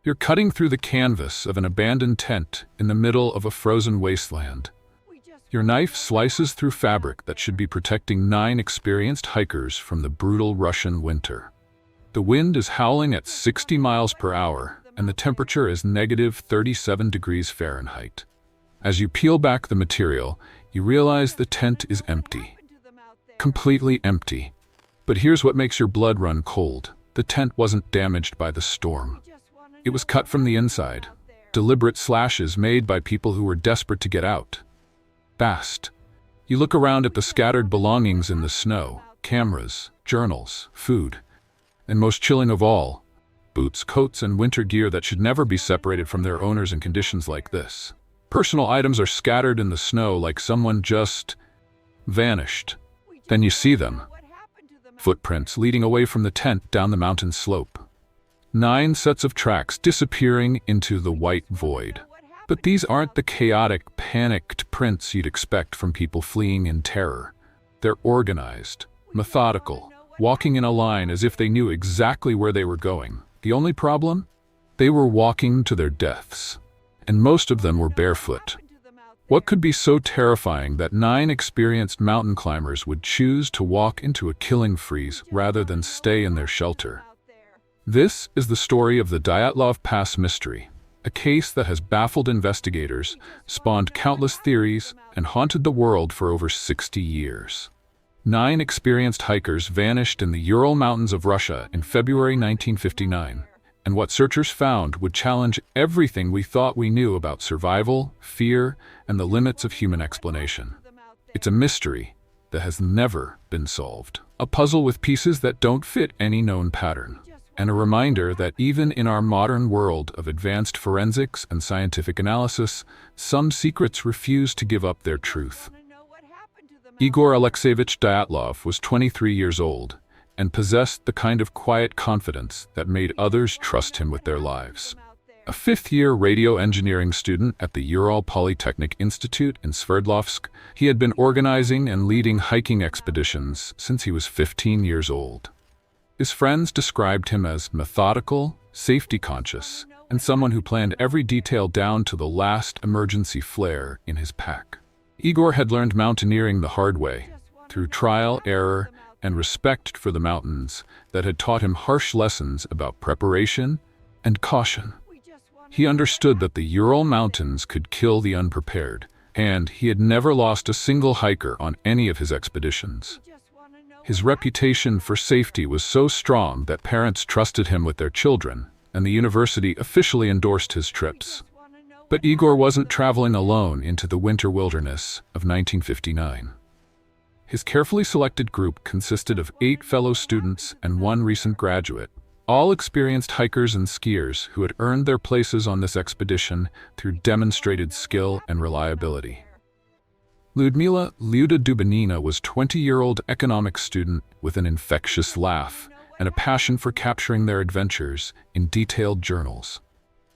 You're cutting through the canvas of an abandoned tent in the middle of a frozen wasteland. Your knife slices through fabric that should be protecting 9 experienced hikers from the brutal Russian winter. The wind is howling at 60 miles per hour, and the temperature is -37 degrees Fahrenheit. As you peel back the material, you realize the tent is empty. Completely empty. But here's what makes your blood run cold. The tent wasn't damaged by the storm. It was cut from the inside. Deliberate slashes made by people who were desperate to get out. Fast. You look around at the scattered belongings in the snow: cameras, journals, food, and most chilling of all, boots, coats, and winter gear that should never be separated from their owners in conditions like this. Personal items are scattered in the snow like someone just vanished. Then you see them. Footprints leading away from the tent down the mountain slope. 9 sets of tracks disappearing into the white void. But these aren't the chaotic, panicked prints you'd expect from people fleeing in terror. They're organized, methodical, walking in a line as if they knew exactly where they were going. The only problem? They were walking to their deaths, and most of them were barefoot. What could be so terrifying that 9 experienced mountain climbers would choose to walk into a killing freeze rather than stay in their shelter? This is the story of the Dyatlov Pass mystery, a case that has baffled investigators, spawned countless theories, and haunted the world for over 60 years. 9 experienced hikers vanished in the Ural Mountains of Russia in February 1959, and what searchers found would challenge everything we thought we knew about survival, fear, and the limits of human explanation. It's a mystery that has never been solved, a puzzle with pieces that don't fit any known pattern, and a reminder that even in our modern world of advanced forensics and scientific analysis, some secrets refuse to give up their truth. Igor Alexeyevich Dyatlov was 23 years old and possessed the kind of quiet confidence that made others trust him with their lives. A 5th-year radio engineering student at the Ural Polytechnic Institute in Sverdlovsk, he had been organizing and leading hiking expeditions since he was 15 years old. His friends described him as methodical, safety-conscious, and someone who planned every detail down to the last emergency flare in his pack. Igor had learned mountaineering the hard way, through trial, error, and respect for the mountains that had taught him harsh lessons about preparation and caution. He understood that the Ural Mountains could kill the unprepared, and he had never lost a single hiker on any of his expeditions. His reputation for safety was so strong that parents trusted him with their children, and the university officially endorsed his trips. But Igor wasn't traveling alone into the winter wilderness of 1959. His carefully selected group consisted of 8 fellow students and 1 recent graduate, all experienced hikers and skiers who had earned their places on this expedition through demonstrated skill and reliability. Lyudmila Lyuda Dubanina was a 20-year-old economics student with an infectious laugh and a passion for capturing their adventures in detailed journals.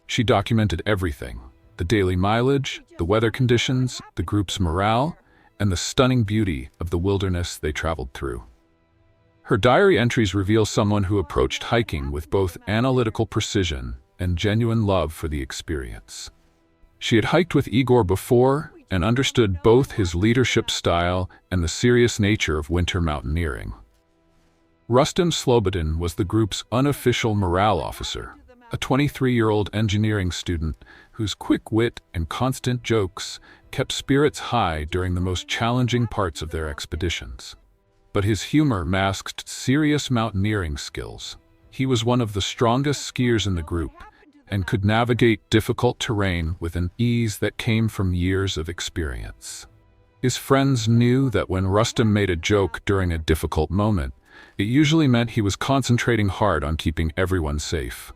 She documented everything: the daily mileage, the weather conditions, the group's morale, and the stunning beauty of the wilderness they traveled through. Her diary entries reveal someone who approached hiking with both analytical precision and genuine love for the experience. She had hiked with Igor before and understood both his leadership style and the serious nature of winter mountaineering. Rustem Slobodin was the group's unofficial morale officer, a 23-year-old engineering student whose quick wit and constant jokes kept spirits high during the most challenging parts of their expeditions. But his humor masked serious mountaineering skills. He was one of the strongest skiers in the group and could navigate difficult terrain with an ease that came from years of experience. His friends knew that when Rustem made a joke during a difficult moment, it usually meant he was concentrating hard on keeping everyone safe.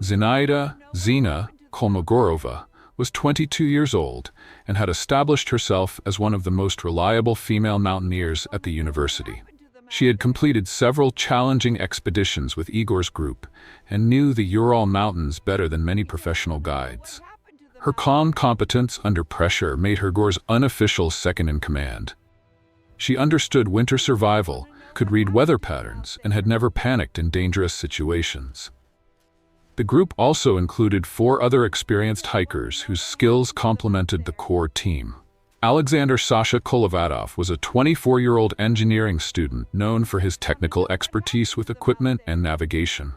Zinaida Zina Kolmogorova was 22 years old and had established herself as one of the most reliable female mountaineers at the university. She had completed several challenging expeditions with Igor's group and knew the Ural Mountains better than many professional guides. Her calm competence under pressure made her Igor's unofficial second-in-command. She understood winter survival, could read weather patterns, and had never panicked in dangerous situations. The group also included 4 other experienced hikers whose skills complemented the core team. Alexander Sasha Kolovatov was a 24-year-old engineering student known for his technical expertise with equipment and navigation.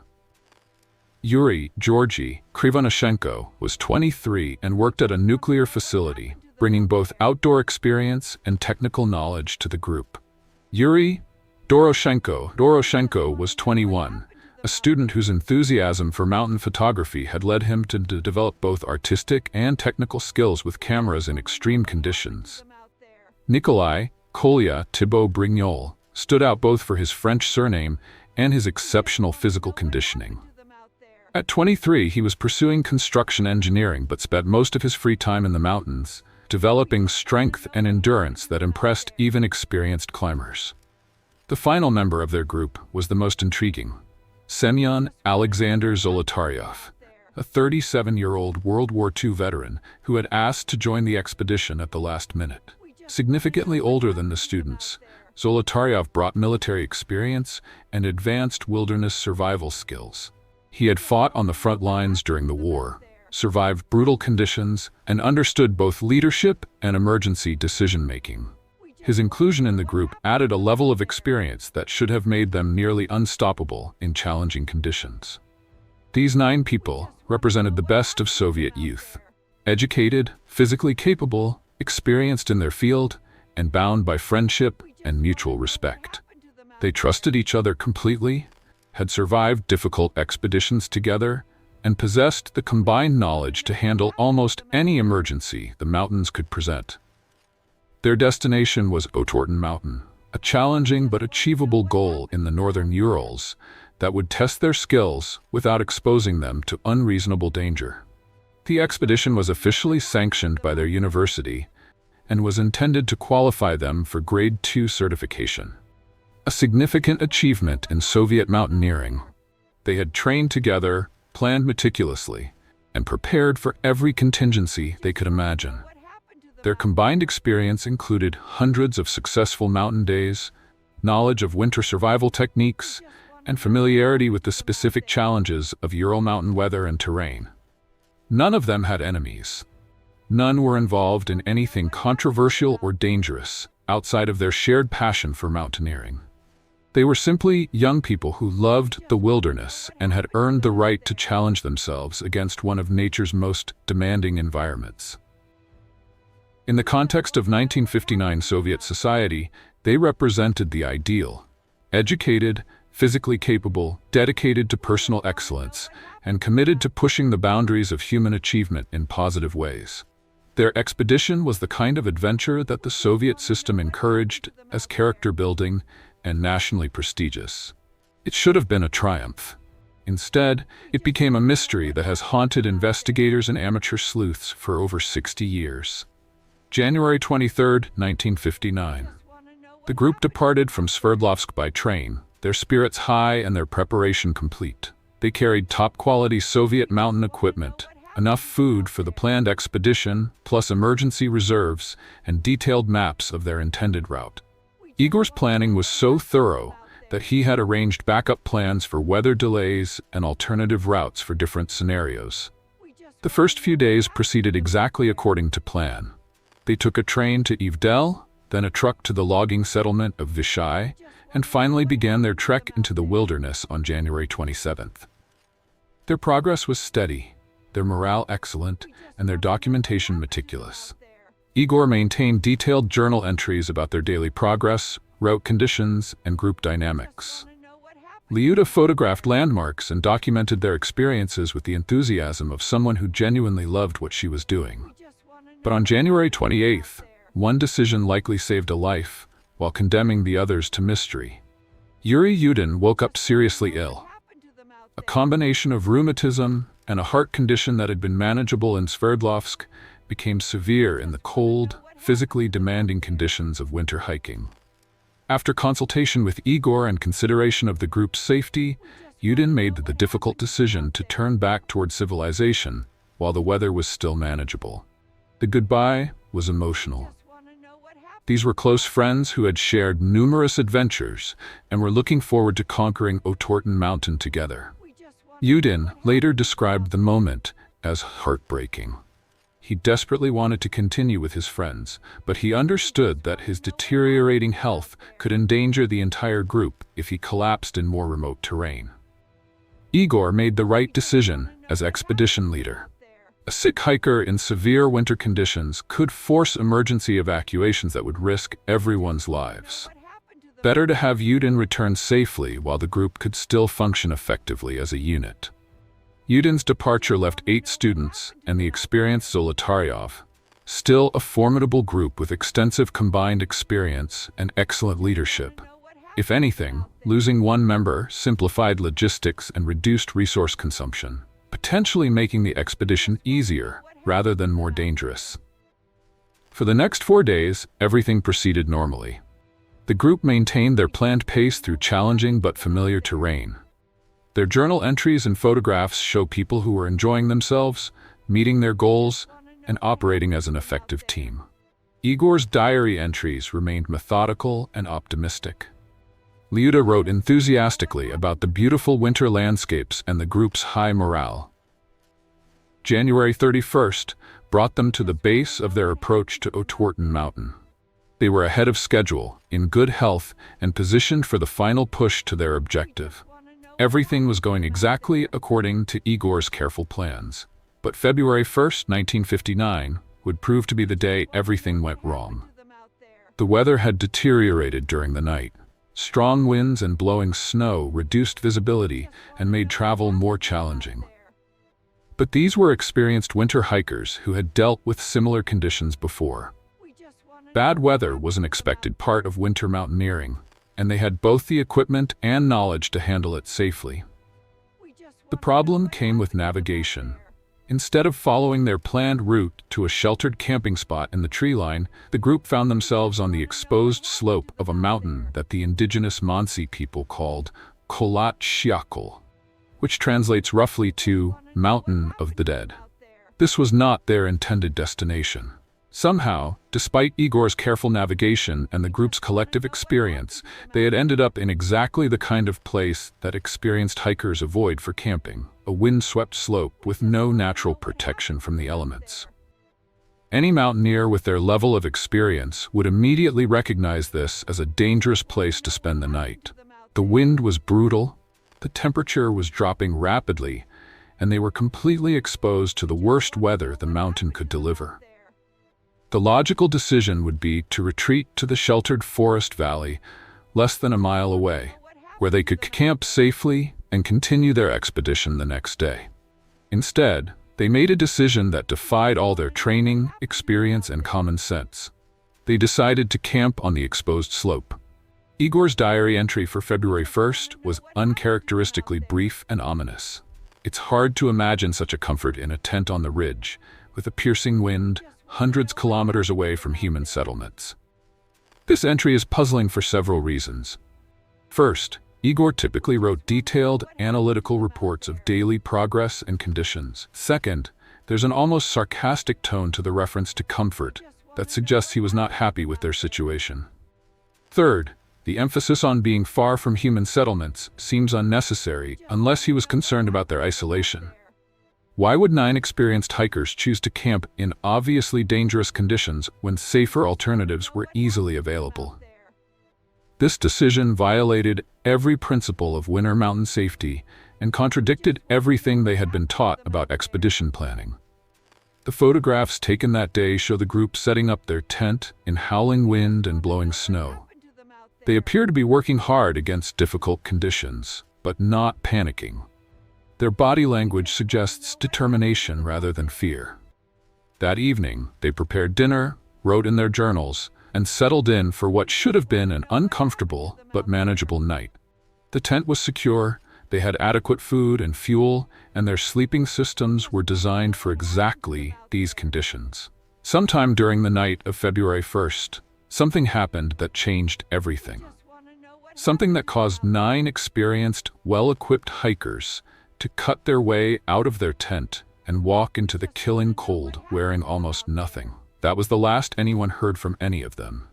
Yuri Georgy Krivonoshenko was 23 and worked at a nuclear facility, bringing both outdoor experience and technical knowledge to the group. Yuri Doroshenko was 21, a student whose enthusiasm for mountain photography had led him to develop both artistic and technical skills with cameras in extreme conditions. Nikolai Kolya Thibault Brignol stood out both for his French surname and his exceptional physical conditioning. At 23, he was pursuing construction engineering but spent most of his free time in the mountains, developing strength and endurance that impressed even experienced climbers. The final member of their group was the most intriguing. Semyon Alexander Zolotaryov, a 37-year-old World War II veteran who had asked to join the expedition at the last minute. Significantly older than the students, Zolotaryov brought military experience and advanced wilderness survival skills. He had fought on the front lines during the war, survived brutal conditions, and understood both leadership and emergency decision-making. His inclusion in the group added a level of experience that should have made them nearly unstoppable in challenging conditions. These 9 people represented the best of Soviet youth. Educated, physically capable, experienced in their field, and bound by friendship and mutual respect. They trusted each other completely, had survived difficult expeditions together, and possessed the combined knowledge to handle almost any emergency the mountains could present. Their destination was Otorten Mountain, a challenging but achievable goal in the northern Urals that would test their skills without exposing them to unreasonable danger. The expedition was officially sanctioned by their university and was intended to qualify them for Grade 2 certification, a significant achievement in Soviet mountaineering. They had trained together, planned meticulously, and prepared for every contingency they could imagine. Their combined experience included hundreds of successful mountain days, knowledge of winter survival techniques, and familiarity with the specific challenges of Ural mountain weather and terrain. None of them had enemies. None were involved in anything controversial or dangerous outside of their shared passion for mountaineering. They were simply young people who loved the wilderness and had earned the right to challenge themselves against one of nature's most demanding environments. In the context of 1959 Soviet society, they represented the ideal: educated, physically capable, dedicated to personal excellence, and committed to pushing the boundaries of human achievement in positive ways. Their expedition was the kind of adventure that the Soviet system encouraged as character-building and nationally prestigious. It should have been a triumph. Instead, it became a mystery that has haunted investigators and amateur sleuths for over 60 years. January 23, 1959. The group departed from Sverdlovsk by train, their spirits high and their preparation complete. They carried top-quality Soviet mountain equipment, enough food for the planned expedition, plus emergency reserves and detailed maps of their intended route. Igor's planning was so thorough that he had arranged backup plans for weather delays and alternative routes for different scenarios. The first few days proceeded exactly according to plan. They took a train to Ivdel, then a truck to the logging settlement of Vishay, and finally began their trek into the wilderness on January 27th. Their progress was steady, their morale excellent, and their documentation meticulous. Igor maintained detailed journal entries about their daily progress, route conditions, and group dynamics. Liuda photographed landmarks and documented their experiences with the enthusiasm of someone who genuinely loved what she was doing. But on January 28th, one decision likely saved a life, while condemning the others to mystery. Yuri Yudin woke up seriously ill. A combination of rheumatism and a heart condition that had been manageable in Sverdlovsk became severe in the cold, physically demanding conditions of winter hiking. After consultation with Igor and consideration of the group's safety, Yudin made the difficult decision to turn back toward civilization while the weather was still manageable. The goodbye was emotional. These were close friends who had shared numerous adventures and were looking forward to conquering Otorten Mountain together. Yudin later described the moment as heartbreaking. He desperately wanted to continue with his friends, but he understood that his deteriorating health could endanger the entire group if he collapsed in more remote terrain. Igor made the right decision as expedition leader. A sick hiker in severe winter conditions could force emergency evacuations that would risk everyone's lives. Better to have Yudin return safely while the group could still function effectively as a unit. Yudin's departure left 8 students and the experienced Zolotaryov, still a formidable group with extensive combined experience and excellent leadership. If anything, losing one member simplified logistics and reduced resource consumption, potentially making the expedition easier rather than more dangerous. For the next 4 days, everything proceeded normally. The group maintained their planned pace through challenging but familiar terrain. Their journal entries and photographs show people who were enjoying themselves, meeting their goals, and operating as an effective team. Igor's diary entries remained methodical and optimistic. Lyuda wrote enthusiastically about the beautiful winter landscapes and the group's high morale. January 31st brought them to the base of their approach to Otwarten Mountain. They were ahead of schedule, in good health, and positioned for the final push to their objective. Everything was going exactly according to Igor's careful plans. But February 1st, 1959, would prove to be the day everything went wrong. The weather had deteriorated during the night. Strong winds and blowing snow reduced visibility and made travel more challenging. But these were experienced winter hikers who had dealt with similar conditions before. Bad weather was an expected part of winter mountaineering, and they had both the equipment and knowledge to handle it safely. The problem came with navigation. Instead of following their planned route to a sheltered camping spot in the tree line, the group found themselves on the exposed slope of a mountain that the indigenous Mansi people called Kholat Syakhl, which translates roughly to Mountain of the Dead. This was not their intended destination. Somehow, despite Igor's careful navigation and the group's collective experience, they had ended up in exactly the kind of place that experienced hikers avoid for camping, a wind-swept slope with no natural protection from the elements. Any mountaineer with their level of experience would immediately recognize this as a dangerous place to spend the night. The wind was brutal, the temperature was dropping rapidly, and they were completely exposed to the worst weather the mountain could deliver. The logical decision would be to retreat to the sheltered forest valley less than a mile away, where they could camp safely and continue their expedition the next day. Instead, they made a decision that defied all their training, experience, and common sense. They decided to camp on the exposed slope. Igor's diary entry for February 1st was uncharacteristically brief and ominous. It's hard to imagine such a comfort in a tent on the ridge, with a piercing wind, hundreds kilometers away from human settlements. This entry is puzzling for several reasons. First, Igor typically wrote detailed, analytical reports of daily progress and conditions. Second, there's an almost sarcastic tone to the reference to comfort that suggests he was not happy with their situation. Third, the emphasis on being far from human settlements seems unnecessary unless he was concerned about their isolation. Why would 9 experienced hikers choose to camp in obviously dangerous conditions when safer alternatives were easily available? This decision violated every principle of winter mountain safety and contradicted everything they had been taught about expedition planning. The photographs taken that day show the group setting up their tent in howling wind and blowing snow. They appear to be working hard against difficult conditions, but not panicking. Their body language suggests determination rather than fear. That evening, they prepared dinner, wrote in their journals, and settled in for what should have been an uncomfortable but manageable night. The tent was secure, they had adequate food and fuel, and their sleeping systems were designed for exactly these conditions. Sometime during the night of February 1st, something happened that changed everything. Something that caused 9 experienced, well-equipped hikers to cut their way out of their tent and walk into the killing cold wearing almost nothing. That was the last anyone heard from any of them.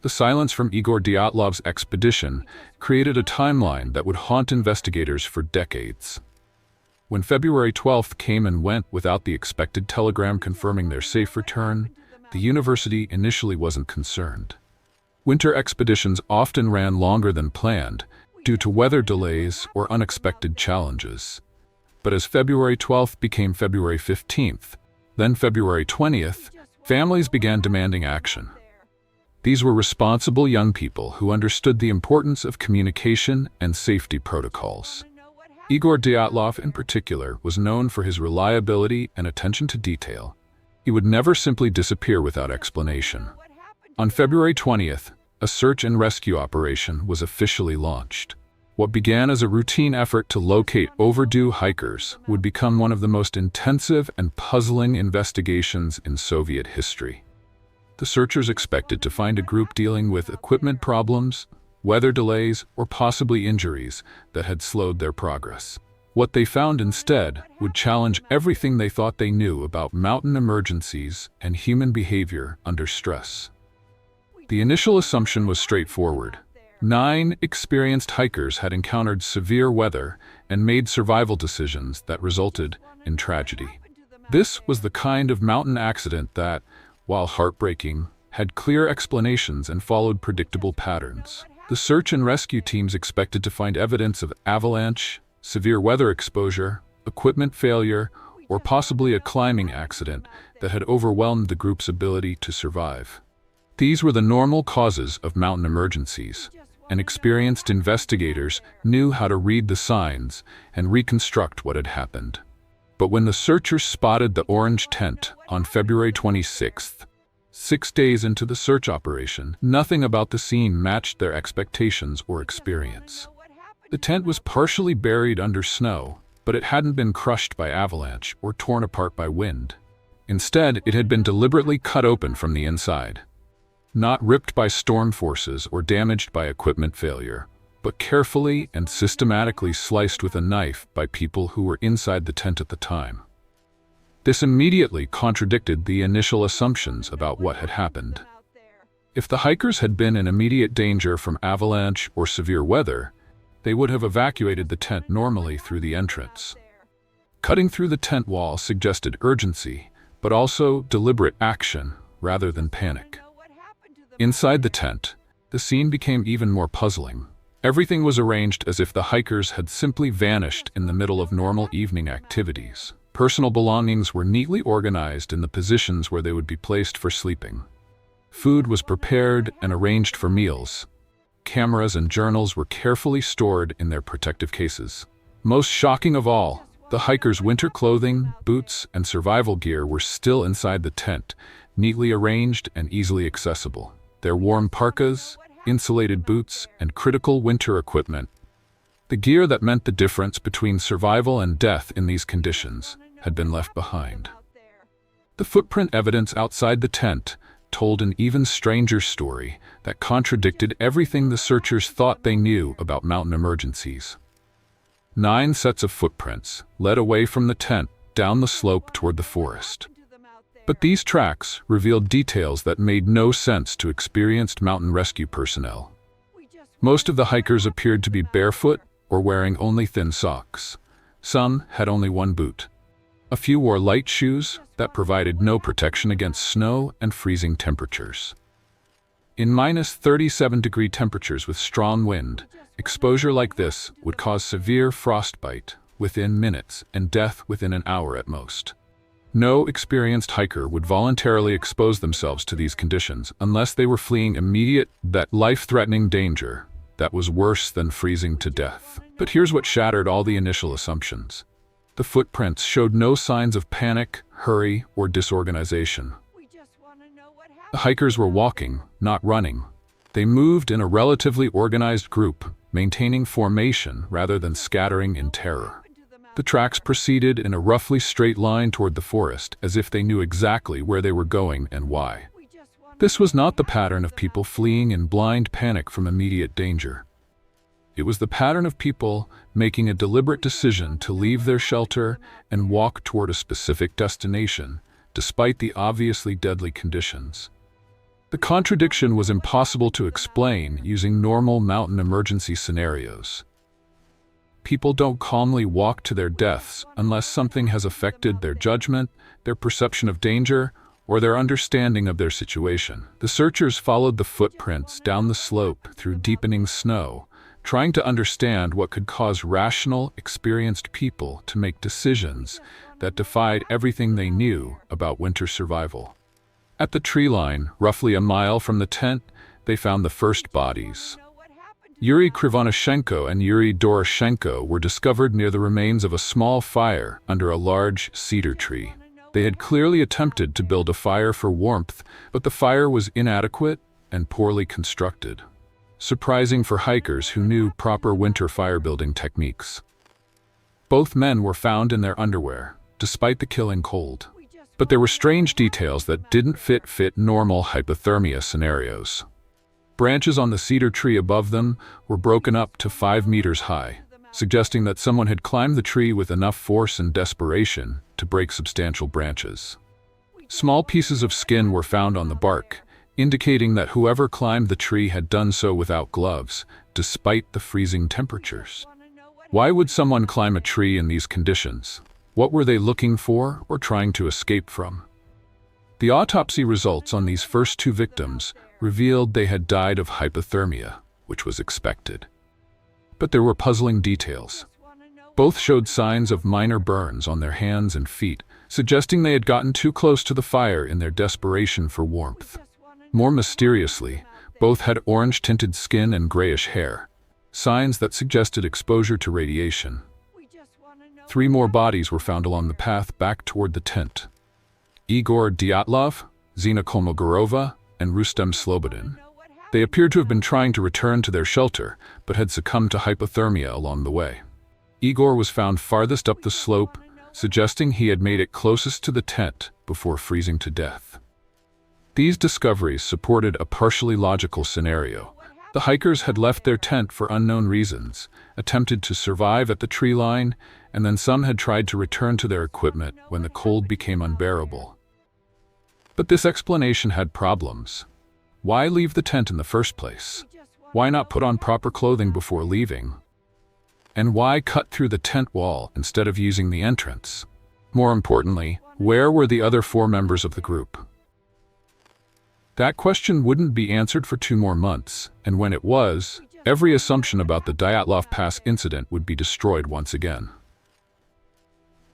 The silence from Igor Dyatlov's expedition created a timeline that would haunt investigators for decades. When February 12th came and went without the expected telegram confirming their safe return, the university initially wasn't concerned. Winter expeditions often ran longer than planned due to weather delays or unexpected challenges. But as February 12th became February 15th, then February 20th, families began demanding action. These were responsible young people who understood the importance of communication and safety protocols. Igor Dyatlov, in particular, was known for his reliability and attention to detail. He would never simply disappear without explanation. On February 20th, a search and rescue operation was officially launched. What began as a routine effort to locate overdue hikers would become one of the most intensive and puzzling investigations in Soviet history. The searchers expected to find a group dealing with equipment problems, weather delays, or possibly injuries that had slowed their progress. What they found instead would challenge everything they thought they knew about mountain emergencies and human behavior under stress. The initial assumption was straightforward. 9 experienced hikers had encountered severe weather and made survival decisions that resulted in tragedy. This was the kind of mountain accident that, while heartbreaking, had clear explanations and followed predictable patterns. The search and rescue teams expected to find evidence of avalanche, severe weather exposure, equipment failure, or possibly a climbing accident that had overwhelmed the group's ability to survive. These were the normal causes of mountain emergencies, and experienced investigators knew how to read the signs and reconstruct what had happened. But when the searchers spotted the orange tent on February 26th, 6 days into the search operation, nothing about the scene matched their expectations or experience. The tent was partially buried under snow, but it hadn't been crushed by avalanche or torn apart by wind. Instead, it had been deliberately cut open from the inside. Not ripped by storm forces or damaged by equipment failure, but carefully and systematically sliced with a knife by people who were inside the tent at the time. This immediately contradicted the initial assumptions about what had happened. If the hikers had been in immediate danger from avalanche or severe weather, they would have evacuated the tent normally through the entrance. Cutting through the tent wall suggested urgency, but also deliberate action rather than panic. Inside the tent, the scene became even more puzzling. Everything was arranged as if the hikers had simply vanished in the middle of normal evening activities. Personal belongings were neatly organized in the positions where they would be placed for sleeping. Food was prepared and arranged for meals. Cameras and journals were carefully stored in their protective cases. Most shocking of all, the hikers' winter clothing, boots, and survival gear were still inside the tent, neatly arranged and easily accessible. Their warm parkas, insulated boots, and critical winter equipment, the gear that meant the difference between survival and death in these conditions, had been left behind. The footprint evidence outside the tent told an even stranger story that contradicted everything the searchers thought they knew about mountain emergencies. 9 sets of footprints led away from the tent down the slope toward the forest. But these tracks revealed details that made no sense to experienced mountain rescue personnel. Most of the hikers appeared to be barefoot or wearing only thin socks. Some had only one boot. A few wore light shoes that provided no protection against snow and freezing temperatures. In -37-degree temperatures with strong wind, exposure like this would cause severe frostbite within minutes and death within an hour at most. No experienced hiker would voluntarily expose themselves to these conditions unless they were fleeing immediate, life-threatening danger that was worse than freezing to death. But here's what shattered all the initial assumptions. The footprints showed no signs of panic, hurry, or disorganization. The hikers were walking, not running. They moved in a relatively organized group, maintaining formation rather than scattering in terror. The tracks proceeded in a roughly straight line toward the forest, as if they knew exactly where they were going and why. This was not the pattern of people fleeing in blind panic from immediate danger. It was the pattern of people making a deliberate decision to leave their shelter and walk toward a specific destination, despite the obviously deadly conditions. The contradiction was impossible to explain using normal mountain emergency scenarios. People don't calmly walk to their deaths unless something has affected their judgment, their perception of danger, or their understanding of their situation. The searchers followed the footprints down the slope through deepening snow, trying to understand what could cause rational, experienced people to make decisions that defied everything they knew about winter survival. At the tree line, roughly a mile from the tent, they found the first bodies. Yuri Krivonishenko and Yuri Doroshenko were discovered near the remains of a small fire under a large cedar tree. They had clearly attempted to build a fire for warmth, but the fire was inadequate and poorly constructed. Surprising for hikers who knew proper winter fire-building techniques. Both men were found in their underwear, despite the killing cold. But there were strange details that didn't fit normal hypothermia scenarios. Branches on the cedar tree above them were broken up to 5 meters high, suggesting that someone had climbed the tree with enough force and desperation to break substantial branches. Small pieces of skin were found on the bark, indicating that whoever climbed the tree had done so without gloves, despite the freezing temperatures. Why would someone climb a tree in these conditions? What were they looking for or trying to escape from? The autopsy results on these first 2 victims revealed they had died of hypothermia, which was expected. But there were puzzling details. Both showed signs of minor burns on their hands and feet, suggesting they had gotten too close to the fire in their desperation for warmth. More mysteriously, both had orange-tinted skin and grayish hair, signs that suggested exposure to radiation. 3 more bodies were found along the path back toward the tent. Igor Dyatlov, Zina Kolmogorova, and Rustem Slobodin. They appeared to have been trying to return to their shelter, but had succumbed to hypothermia along the way. Igor was found farthest up the slope, suggesting he had made it closest to the tent before freezing to death. These discoveries supported a partially logical scenario. The hikers had left their tent for unknown reasons, attempted to survive at the tree line, and then some had tried to return to their equipment when the cold became unbearable. But this explanation had problems. Why leave the tent in the first place? Why not put on proper clothing before leaving? And why cut through the tent wall instead of using the entrance? More importantly, where were the other 4 members of the group? That question wouldn't be answered for 2 more months, and when it was, every assumption about the Dyatlov Pass incident would be destroyed once again.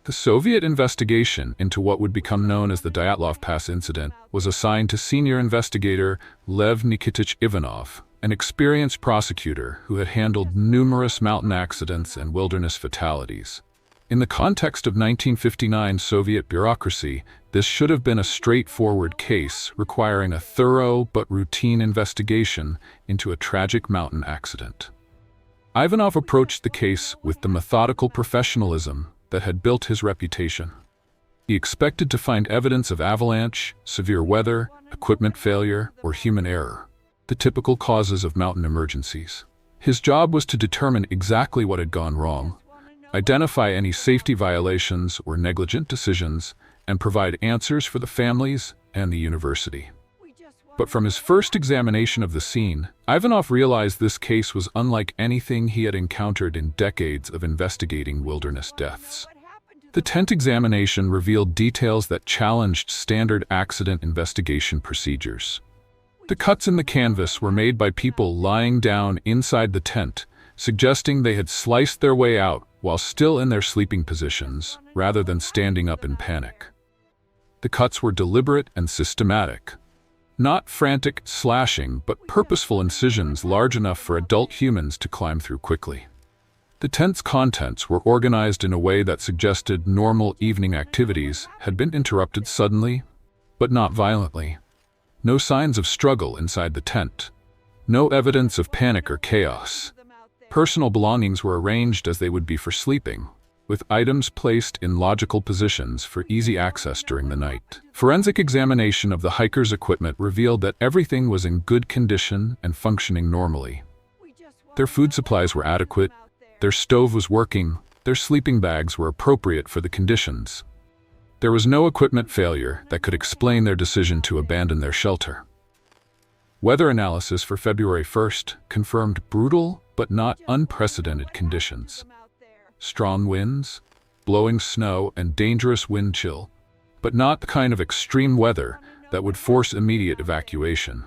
The Soviet investigation into what would become known as the Dyatlov Pass incident was assigned to senior investigator Lev Nikitich Ivanov, an experienced prosecutor who had handled numerous mountain accidents and wilderness fatalities. In the context of 1959 Soviet bureaucracy, this should have been a straightforward case requiring a thorough but routine investigation into a tragic mountain accident. Ivanov approached the case with the methodical professionalism that had built his reputation. He expected to find evidence of avalanche, severe weather, equipment failure, or human error, the typical causes of mountain emergencies. His job was to determine exactly what had gone wrong, identify any safety violations or negligent decisions, and provide answers for the families and the university. But from his first examination of the scene, Ivanov realized this case was unlike anything he had encountered in decades of investigating wilderness deaths. The tent examination revealed details that challenged standard accident investigation procedures. The cuts in the canvas were made by people lying down inside the tent, suggesting they had sliced their way out while still in their sleeping positions, rather than standing up in panic. The cuts were deliberate and systematic. Not frantic slashing, but purposeful incisions large enough for adult humans to climb through quickly. The tent's contents were organized in a way that suggested normal evening activities had been interrupted suddenly, but not violently. No signs of struggle inside the tent. No evidence of panic or chaos. Personal belongings were arranged as they would be for sleeping, with items placed in logical positions for easy access during the night. Forensic examination of the hikers' equipment revealed that everything was in good condition and functioning normally. Their food supplies were adequate, their stove was working, their sleeping bags were appropriate for the conditions. There was no equipment failure that could explain their decision to abandon their shelter. Weather analysis for February 1st confirmed brutal but not unprecedented conditions. strong winds, blowing snow, and dangerous wind chill, but not the kind of extreme weather that would force immediate evacuation.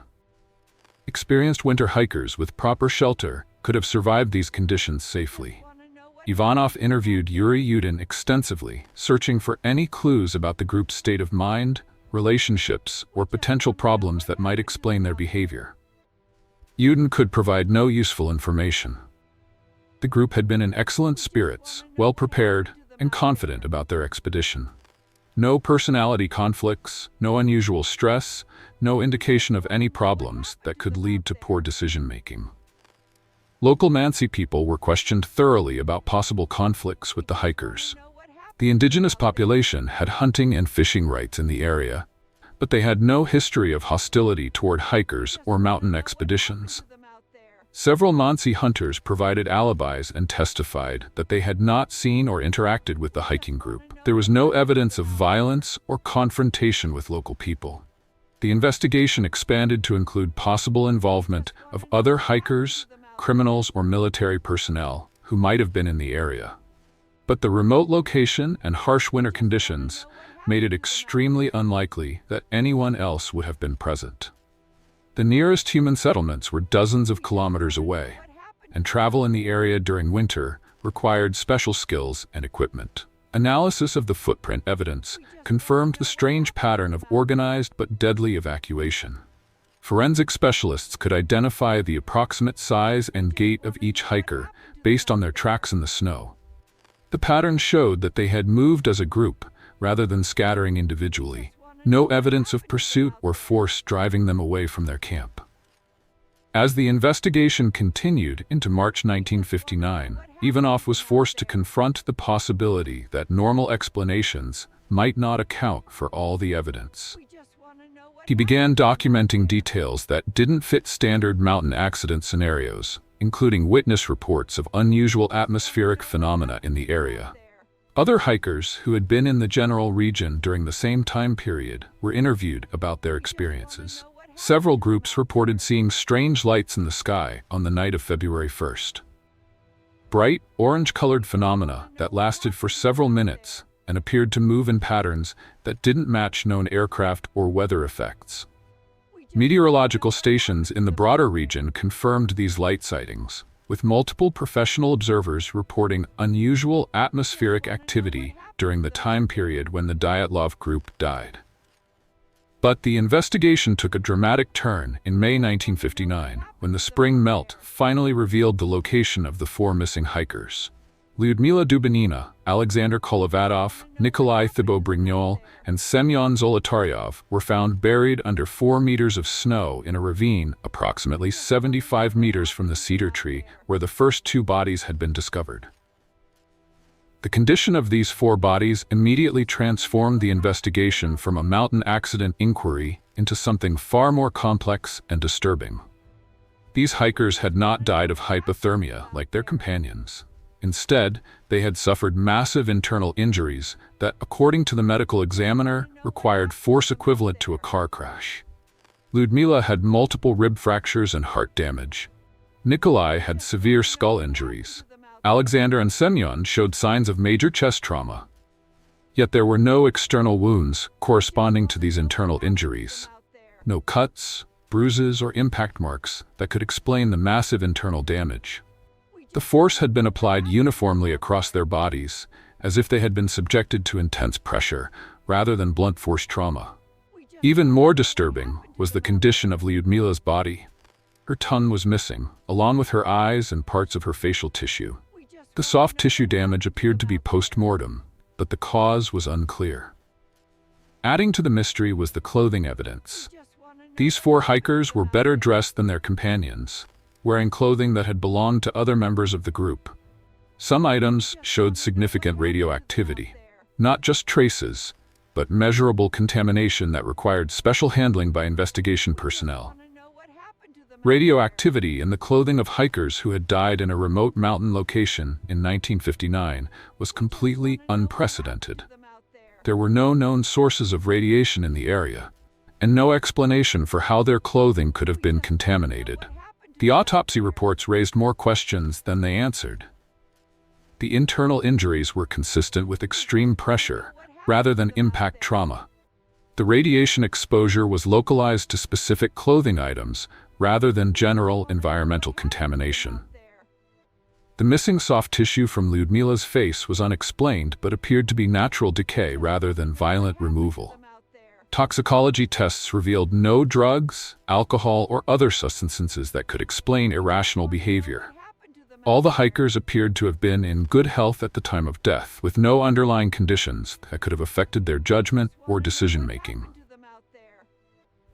Experienced winter hikers with proper shelter could have survived these conditions safely. Ivanov interviewed Yuri Yudin extensively, searching for any clues about the group's state of mind, relationships, or potential problems that might explain their behavior. Yudin could provide no useful information. The group had been in excellent spirits, well prepared, and confident about their expedition. No personality conflicts, no unusual stress, no indication of any problems that could lead to poor decision-making. Local Mansi people were questioned thoroughly about possible conflicts with the hikers. The indigenous population had hunting and fishing rights in the area, but they had no history of hostility toward hikers or mountain expeditions. Several Mansi hunters provided alibis and testified that they had not seen or interacted with the hiking group. There was no evidence of violence or confrontation with local people. The investigation expanded to include possible involvement of other hikers, criminals, or military personnel who might have been in the area. But the remote location and harsh winter conditions made it extremely unlikely that anyone else would have been present. The nearest human settlements were dozens of kilometers away, and travel in the area during winter required special skills and equipment. Analysis of the footprint evidence confirmed the strange pattern of organized but deadly evacuation. Forensic specialists could identify the approximate size and gait of each hiker based on their tracks in the snow. The pattern showed that they had moved as a group rather than scattering individually. No evidence of pursuit or force driving them away from their camp. As the investigation continued into March 1959, Ivanov was forced to confront the possibility that normal explanations might not account for all the evidence. He began documenting details that didn't fit standard mountain accident scenarios, including witness reports of unusual atmospheric phenomena in the area. Other hikers who had been in the general region during the same time period were interviewed about their experiences. Several groups reported seeing strange lights in the sky on the night of February 1st. Bright, orange-colored phenomena that lasted for several minutes and appeared to move in patterns that didn't match known aircraft or weather effects. Meteorological stations in the broader region confirmed these light sightings, with multiple professional observers reporting unusual atmospheric activity during the time period when the Dyatlov group died. But the investigation took a dramatic turn in May 1959, when the spring melt finally revealed the location of the four missing hikers. Lyudmila Dubinina, Alexander Kolovatov, Nikolai Thibault-Brignol, and Semyon Zolotaryov were found buried under 4 meters of snow in a ravine approximately 75 meters from the cedar tree where the first 2 bodies had been discovered. The condition of these 4 bodies immediately transformed the investigation from a mountain accident inquiry into something far more complex and disturbing. These hikers had not died of hypothermia like their companions. Instead, they had suffered massive internal injuries that, according to the medical examiner, required force equivalent to a car crash. Lyudmila had multiple rib fractures and heart damage. Nikolai had severe skull injuries. Alexander and Semyon showed signs of major chest trauma. Yet there were no external wounds corresponding to these internal injuries. No cuts, bruises, or impact marks that could explain the massive internal damage. The force had been applied uniformly across their bodies, as if they had been subjected to intense pressure, rather than blunt force trauma. Even more disturbing was the condition of Lyudmila's body. Her tongue was missing, along with her eyes and parts of her facial tissue. The soft tissue damage appeared to be post-mortem, but the cause was unclear. Adding to the mystery was the clothing evidence. These 4 hikers were better dressed than their companions, wearing clothing that had belonged to other members of the group. Some items showed significant radioactivity, not just traces, but measurable contamination that required special handling by investigation personnel. Radioactivity in the clothing of hikers who had died in a remote mountain location in 1959 was completely unprecedented. There were no known sources of radiation in the area, and no explanation for how their clothing could have been contaminated. The autopsy reports raised more questions than they answered. The internal injuries were consistent with extreme pressure, rather than impact trauma. The radiation exposure was localized to specific clothing items, rather than general environmental contamination. The missing soft tissue from Lyudmila's face was unexplained but appeared to be natural decay rather than violent removal. Toxicology tests revealed no drugs, alcohol, or other substances that could explain irrational behavior. All the hikers appeared to have been in good health at the time of death, with no underlying conditions that could have affected their judgment or decision-making.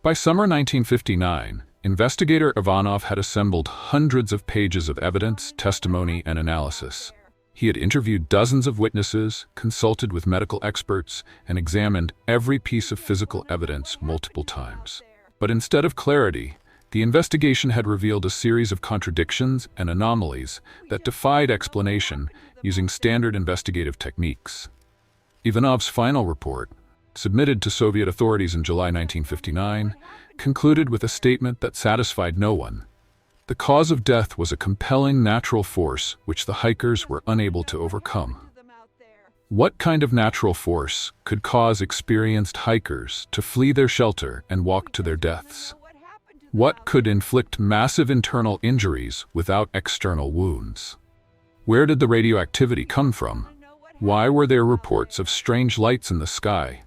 By summer 1959, investigator Ivanov had assembled hundreds of pages of evidence, testimony, and analysis. He had interviewed dozens of witnesses, consulted with medical experts, and examined every piece of physical evidence multiple times. But instead of clarity, the investigation had revealed a series of contradictions and anomalies that defied explanation using standard investigative techniques. Ivanov's final report, submitted to Soviet authorities in July 1959, concluded with a statement that satisfied no one. The cause of death was a compelling natural force which the hikers were unable to overcome. What kind of natural force could cause experienced hikers to flee their shelter and walk to their deaths? What could inflict massive internal injuries without external wounds? Where did the radioactivity come from? Why were there reports of strange lights in the sky?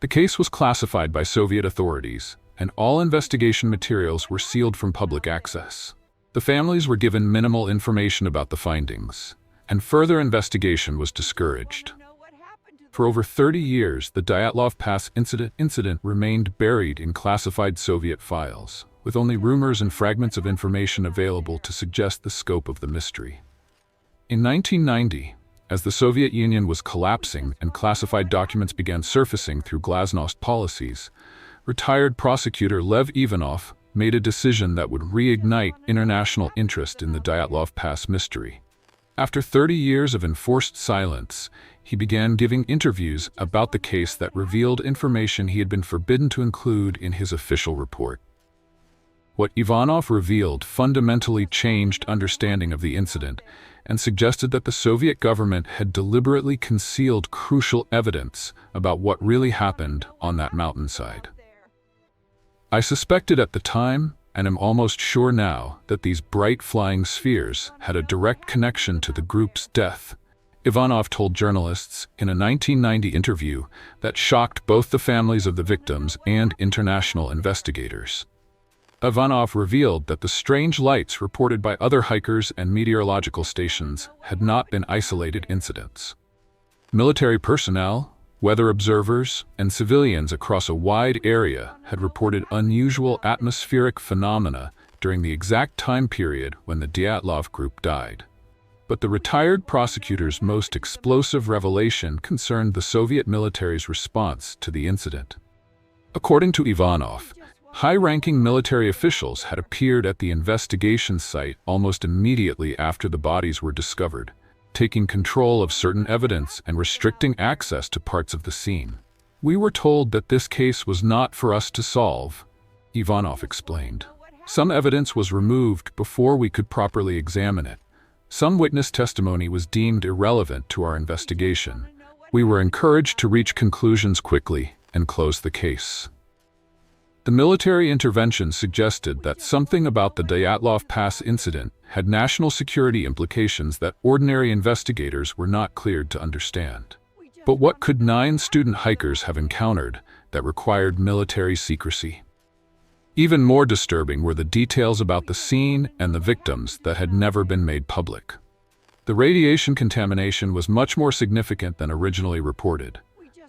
The case was classified by Soviet authorities, and all investigation materials were sealed from public access. The families were given minimal information about the findings, and further investigation was discouraged. For over 30 years, the Dyatlov Pass incident remained buried in classified Soviet files, with only rumors and fragments of information available to suggest the scope of the mystery. In 1990, as the Soviet Union was collapsing and classified documents began surfacing through glasnost policies, retired prosecutor Lev Ivanov made a decision that would reignite international interest in the Dyatlov Pass mystery. After 30 years of enforced silence, he began giving interviews about the case that revealed information he had been forbidden to include in his official report. What Ivanov revealed fundamentally changed understanding of the incident and suggested that the Soviet government had deliberately concealed crucial evidence about what really happened on that mountainside. I suspected at the time, and am almost sure now, that these bright flying spheres had a direct connection to the group's death, Ivanov told journalists in a 1990 interview that shocked both the families of the victims and international investigators. Ivanov revealed that the strange lights reported by other hikers and meteorological stations had not been isolated incidents. Military personnel, weather observers, and civilians across a wide area had reported unusual atmospheric phenomena during the exact time period when the Dyatlov group died. But the retired prosecutor's most explosive revelation concerned the Soviet military's response to the incident. According to Ivanov, high-ranking military officials had appeared at the investigation site almost immediately after the bodies were discovered, taking control of certain evidence and restricting access to parts of the scene. "We were told that this case was not for us to solve," Ivanov explained. "Some evidence was removed before we could properly examine it. Some witness testimony was deemed irrelevant to our investigation. We were encouraged to reach conclusions quickly and close the case." The military intervention suggested that something about the Dyatlov Pass incident had national security implications that ordinary investigators were not cleared to understand. But what could 9 student hikers have encountered that required military secrecy? Even more disturbing were the details about the scene and the victims that had never been made public. The radiation contamination was much more significant than originally reported.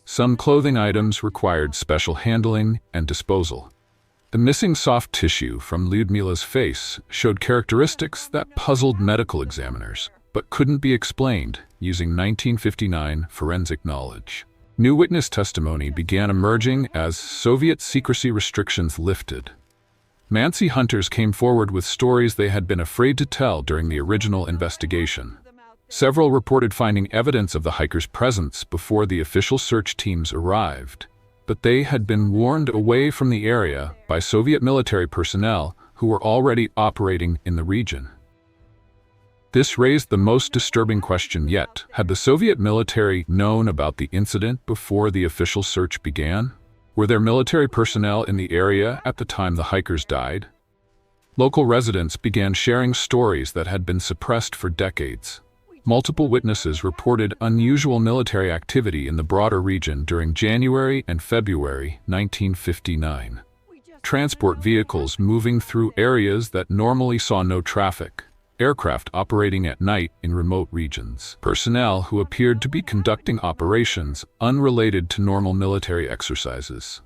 Some clothing items required special handling and disposal. The missing soft tissue from Lyudmila's face showed characteristics that puzzled medical examiners, but couldn't be explained using 1959 forensic knowledge. New witness testimony began emerging as Soviet secrecy restrictions lifted. Mansi hunters came forward with stories they had been afraid to tell during the original investigation. Several reported finding evidence of the hikers' presence before the official search teams arrived, but they had been warned away from the area by Soviet military personnel who were already operating in the region. This raised the most disturbing question yet. Had the Soviet military known about the incident before the official search began? Were there military personnel in the area at the time the hikers died? Local residents began sharing stories that had been suppressed for decades. Multiple witnesses reported unusual military activity in the broader region during January and February 1959. Transport vehicles moving through areas that normally saw no traffic, aircraft operating at night in remote regions, personnel who appeared to be conducting operations unrelated to normal military exercises.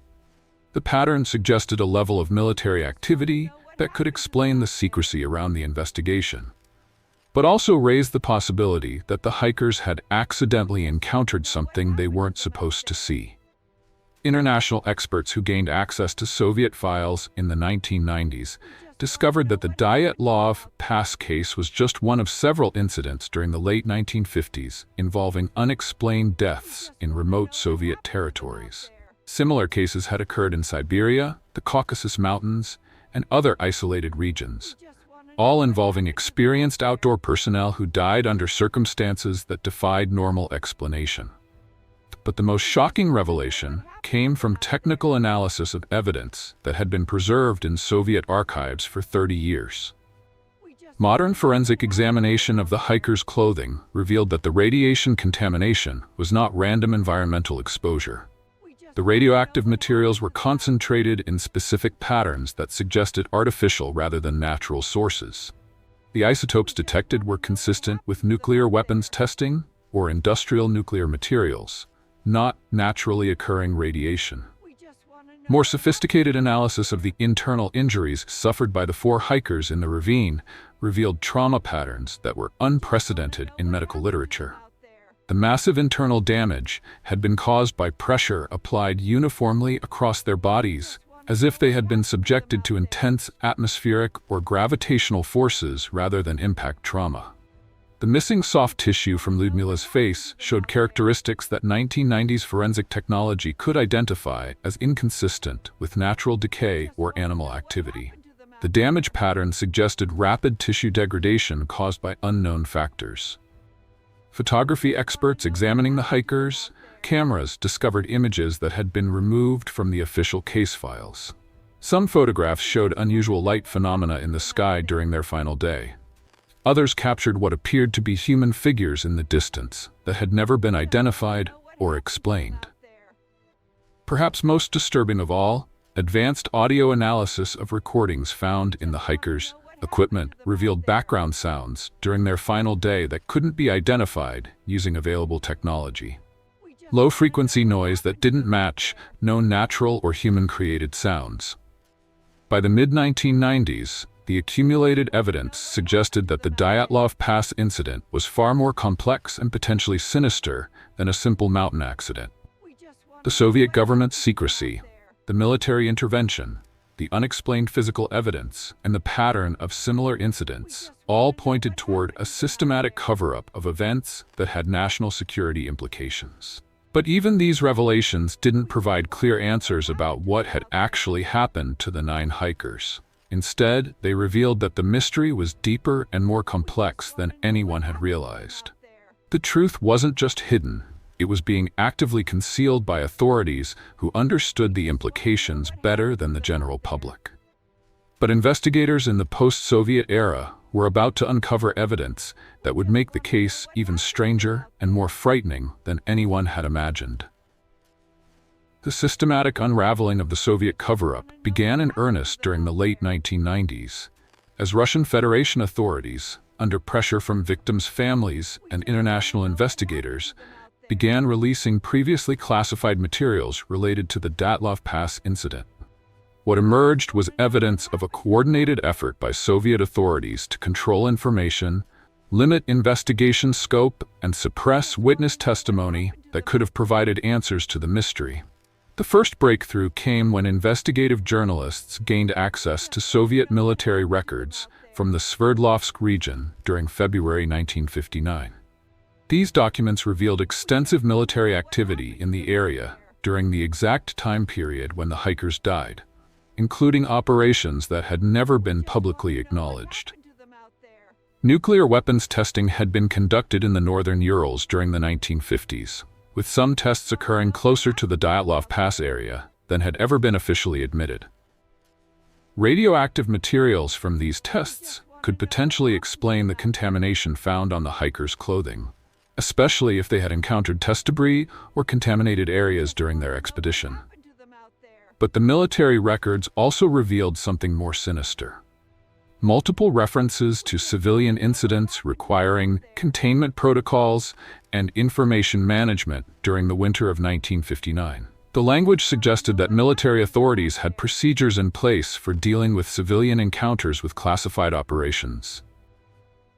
The pattern suggested a level of military activity that could explain the secrecy around the investigation, but also raised the possibility that the hikers had accidentally encountered something they weren't supposed to see. International experts who gained access to Soviet files in the 1990s discovered that the Dyatlov Pass case was just one of several incidents during the late 1950s involving unexplained deaths in remote Soviet territories. Similar cases had occurred in Siberia, the Caucasus Mountains, and other isolated regions, all involving experienced outdoor personnel who died under circumstances that defied normal explanation. But the most shocking revelation came from technical analysis of evidence that had been preserved in Soviet archives for 30 years. Modern forensic examination of the hikers' clothing revealed that the radiation contamination was not random environmental exposure. The radioactive materials were concentrated in specific patterns that suggested artificial rather than natural sources. The isotopes detected were consistent with nuclear weapons testing or industrial nuclear materials, not naturally occurring radiation. More sophisticated analysis of the internal injuries suffered by the 4 hikers in the ravine revealed trauma patterns that were unprecedented in medical literature. The massive internal damage had been caused by pressure applied uniformly across their bodies, as if they had been subjected to intense atmospheric or gravitational forces rather than impact trauma. The missing soft tissue from Lyudmila's face showed characteristics that 1990s forensic technology could identify as inconsistent with natural decay or animal activity. The damage pattern suggested rapid tissue degradation caused by unknown factors. Photography experts examining the hikers' cameras discovered images that had been removed from the official case files. Some photographs showed unusual light phenomena in the sky during their final day. Others captured what appeared to be human figures in the distance that had never been identified or explained. Perhaps most disturbing of all, advanced audio analysis of recordings found in the hikers' equipment revealed background sounds during their final day that couldn't be identified using available technology. Low-frequency noise that didn't match known natural or human-created sounds. By the mid-1990s, the accumulated evidence suggested that the Dyatlov Pass incident was far more complex and potentially sinister than a simple mountain accident. The Soviet government's secrecy, the military intervention, the unexplained physical evidence, and the pattern of similar incidents all pointed toward a systematic cover-up of events that had national security implications. But even these revelations didn't provide clear answers about what had actually happened to the 9 hikers. Instead, they revealed that the mystery was deeper and more complex than anyone had realized. The truth wasn't just hidden, it was being actively concealed by authorities who understood the implications better than the general public. But investigators in the post-Soviet era were about to uncover evidence that would make the case even stranger and more frightening than anyone had imagined. The systematic unraveling of the Soviet cover-up began in earnest during the late 1990s, as Russian Federation authorities, under pressure from victims' families and international investigators, began releasing previously classified materials related to the Dyatlov Pass incident. What emerged was evidence of a coordinated effort by Soviet authorities to control information, limit investigation scope, and suppress witness testimony that could have provided answers to the mystery. The first breakthrough came when investigative journalists gained access to Soviet military records from the Sverdlovsk region during February 1959. These documents revealed extensive military activity in the area during the exact time period when the hikers died, including operations that had never been publicly acknowledged. Nuclear weapons testing had been conducted in the northern Urals during the 1950s, with some tests occurring closer to the Dyatlov Pass area than had ever been officially admitted. Radioactive materials from these tests could potentially explain the contamination found on the hikers' clothing, especially if they had encountered test debris or contaminated areas during their expedition. But the military records also revealed something more sinister. Multiple references to civilian incidents requiring containment protocols and information management during the winter of 1959. The language suggested that military authorities had procedures in place for dealing with civilian encounters with classified operations.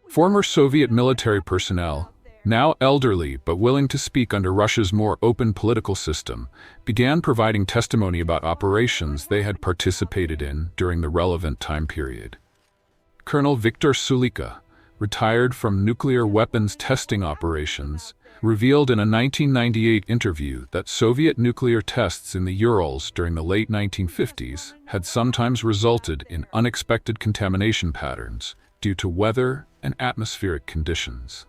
Former Soviet military personnel, now elderly but willing to speak under Russia's more open political system, began providing testimony about operations they had participated in during the relevant time period. Colonel Viktor Sulika, retired from nuclear weapons testing operations, revealed in a 1998 interview that Soviet nuclear tests in the Urals during the late 1950s had sometimes resulted in unexpected contamination patterns due to weather and atmospheric conditions.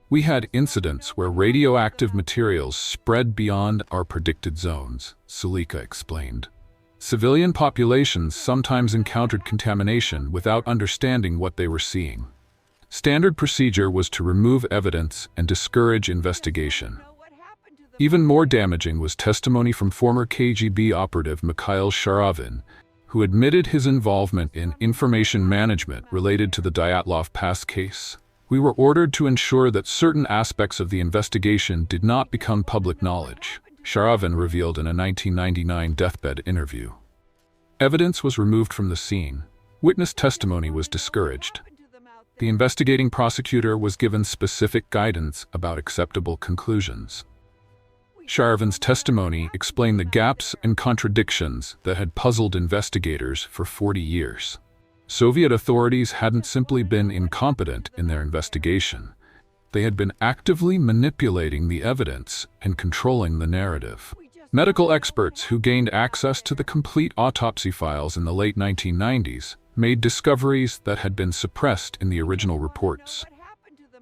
We had incidents where radioactive materials spread beyond our predicted zones, Sulika explained. Civilian populations sometimes encountered contamination without understanding what they were seeing. Standard procedure was to remove evidence and discourage investigation. Even more damaging was testimony from former KGB operative Mikhail Sharavin, who admitted his involvement in information management related to the Dyatlov Pass case. We were ordered to ensure that certain aspects of the investigation did not become public knowledge, Sharavin revealed in a 1999 deathbed interview. Evidence was removed from the scene. Witness testimony was discouraged. The investigating prosecutor was given specific guidance about acceptable conclusions. Sharavin's testimony explained the gaps and contradictions that had puzzled investigators for 40 years. Soviet authorities hadn't simply been incompetent in their investigation. They had been actively manipulating the evidence and controlling the narrative. Medical experts who gained access to the complete autopsy files in the late 1990s made discoveries that had been suppressed in the original reports.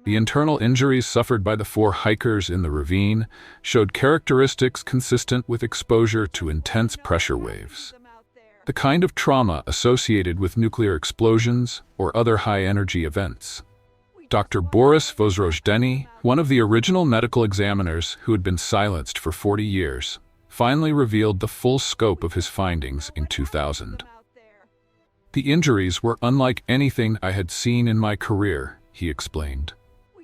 The internal injuries suffered by the 4 hikers in the ravine showed characteristics consistent with exposure to intense pressure waves, the kind of trauma associated with nuclear explosions or other high-energy events. Dr. Boris Vozrojdeny, one of the original medical examiners who had been silenced for 40 years, finally revealed the full scope of his findings in 2000. The injuries were unlike anything I had seen in my career, he explained.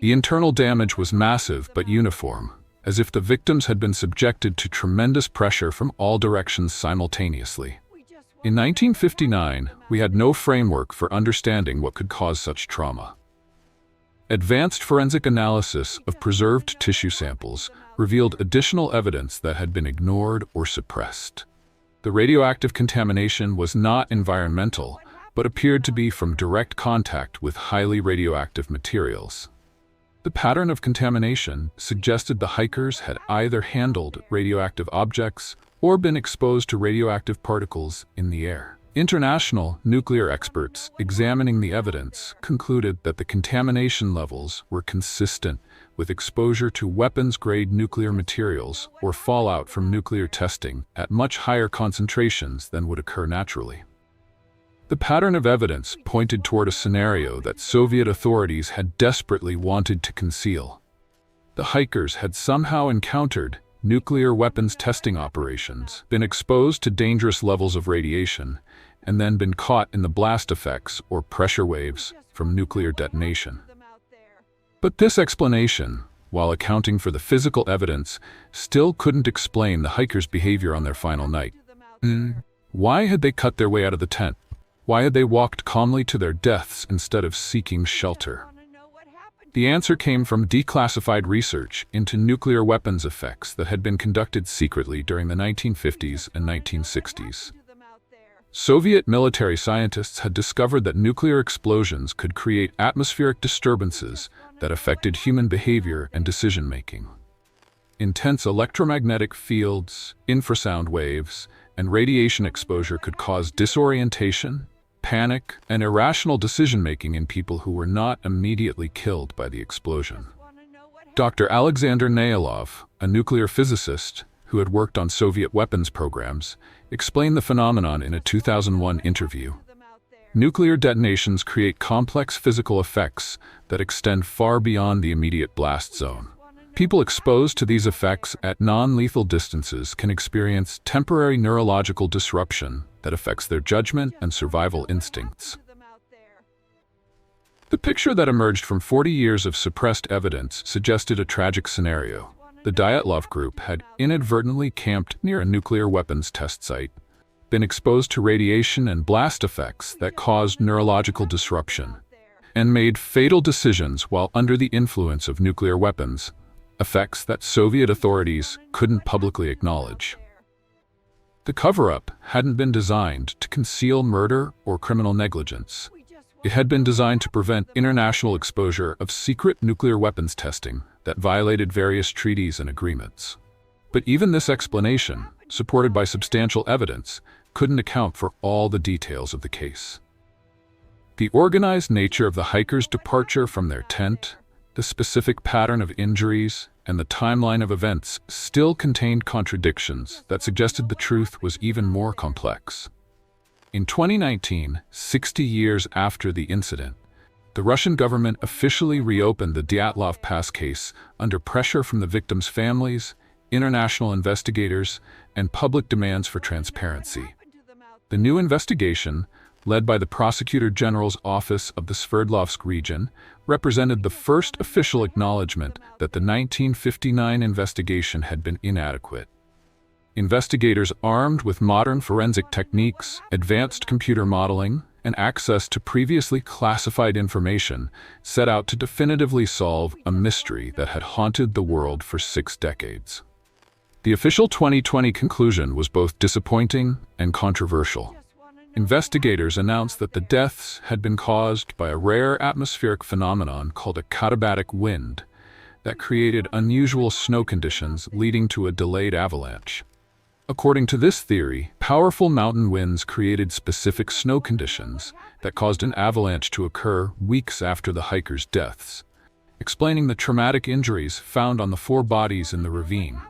The internal damage was massive but uniform, as if the victims had been subjected to tremendous pressure from all directions simultaneously. In 1959, we had no framework for understanding what could cause such trauma. Advanced forensic analysis of preserved tissue samples revealed additional evidence that had been ignored or suppressed. The radioactive contamination was not environmental, but appeared to be from direct contact with highly radioactive materials. The pattern of contamination suggested the hikers had either handled radioactive objects or been exposed to radioactive particles in the air. International nuclear experts examining the evidence concluded that the contamination levels were consistent with exposure to weapons-grade nuclear materials or fallout from nuclear testing at much higher concentrations than would occur naturally. The pattern of evidence pointed toward a scenario that Soviet authorities had desperately wanted to conceal. The hikers had somehow encountered nuclear weapons testing operations, been exposed to dangerous levels of radiation, and then been caught in the blast effects or pressure waves from nuclear detonation. But this explanation, while accounting for the physical evidence, still couldn't explain the hikers' behavior on their final night. Why had they cut their way out of the tent? Why had they walked calmly to their deaths instead of seeking shelter? The answer came from declassified research into nuclear weapons effects that had been conducted secretly during the 1950s and 1960s. Soviet military scientists had discovered that nuclear explosions could create atmospheric disturbances that affected human behavior and decision-making. Intense electromagnetic fields, infrasound waves, and radiation exposure could cause disorientation, panic, and irrational decision-making in people who were not immediately killed by the explosion. Dr. Alexander Dyatlov, a nuclear physicist who had worked on Soviet weapons programs, explained the phenomenon in a 2001 interview. Nuclear detonations create complex physical effects that extend far beyond the immediate blast zone. People exposed to these effects at non-lethal distances can experience temporary neurological disruption that affects their judgment and survival instincts. The picture that emerged from 40 years of suppressed evidence suggested a tragic scenario. The Dyatlov group had inadvertently camped near a nuclear weapons test site, been exposed to radiation and blast effects that caused neurological disruption, and made fatal decisions while under the influence of nuclear weapons, effects that Soviet authorities couldn't publicly acknowledge. The cover-up hadn't been designed to conceal murder or criminal negligence. It had been designed to prevent international exposure of secret nuclear weapons testing that violated various treaties and agreements. But even this explanation, supported by substantial evidence, couldn't account for all the details of the case. The organized nature of the hikers' departure from their tent, the specific pattern of injuries, and the timeline of events still contained contradictions that suggested the truth was even more complex. In 2019, 60 years after the incident, the Russian government officially reopened the Dyatlov Pass case under pressure from the victims' families, international investigators, and public demands for transparency. The new investigation, led by the Prosecutor General's Office of the Sverdlovsk region, represented the first official acknowledgement that the 1959 investigation had been inadequate. Investigators armed with modern forensic techniques, advanced computer modeling, and access to previously classified information set out to definitively solve a mystery that had haunted the world for 6 decades. The official 2020 conclusion was both disappointing and controversial. Investigators announced that the deaths had been caused by a rare atmospheric phenomenon called a katabatic wind that created unusual snow conditions leading to a delayed avalanche. According to this theory, powerful mountain winds created specific snow conditions that caused an avalanche to occur weeks after the hikers' deaths, explaining the traumatic injuries found on the 4 bodies in the ravine.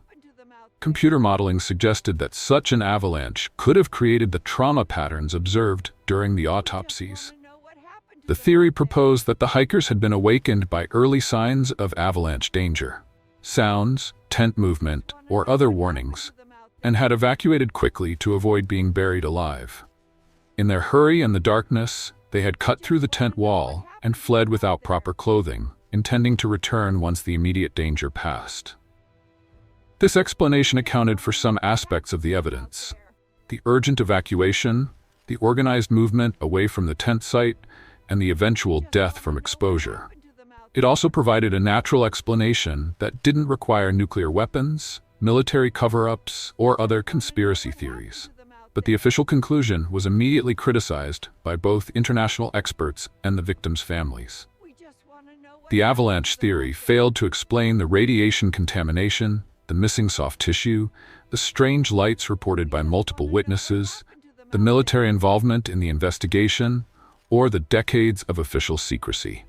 Computer modeling suggested that such an avalanche could have created the trauma patterns observed during the autopsies. The theory proposed that the hikers had been awakened by early signs of avalanche danger, sounds, tent movement, or other warnings, and had evacuated quickly to avoid being buried alive. In their hurry and the darkness, they had cut through the tent wall and fled without proper clothing, intending to return once the immediate danger passed. This explanation accounted for some aspects of the evidence: the urgent evacuation, the organized movement away from the tent site, and the eventual death from exposure. It also provided a natural explanation that didn't require nuclear weapons, military cover-ups, or other conspiracy theories. But the official conclusion was immediately criticized by both international experts and the victims' families. The avalanche theory failed to explain the radiation contamination, the missing soft tissue, the strange lights reported by multiple witnesses, the military involvement in the investigation, or the decades of official secrecy.